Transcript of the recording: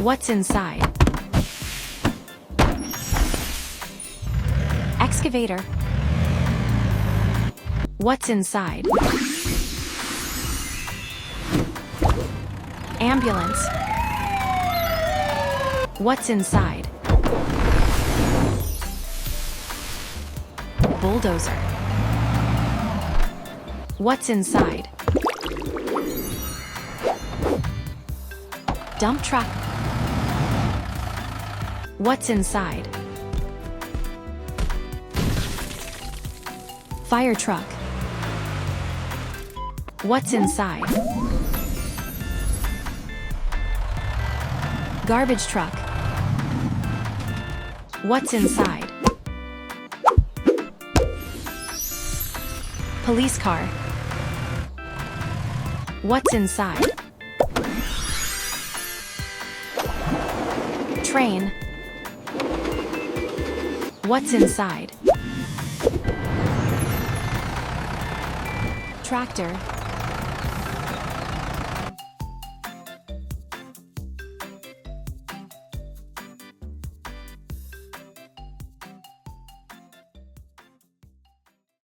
What's inside? Excavator. What's inside? Ambulance. What's inside? Bulldozer. What's inside? Dump truck. What's inside? Fire truck. What's inside? Garbage truck. What's inside? Police car. What's inside? Train. What's inside? Tractor.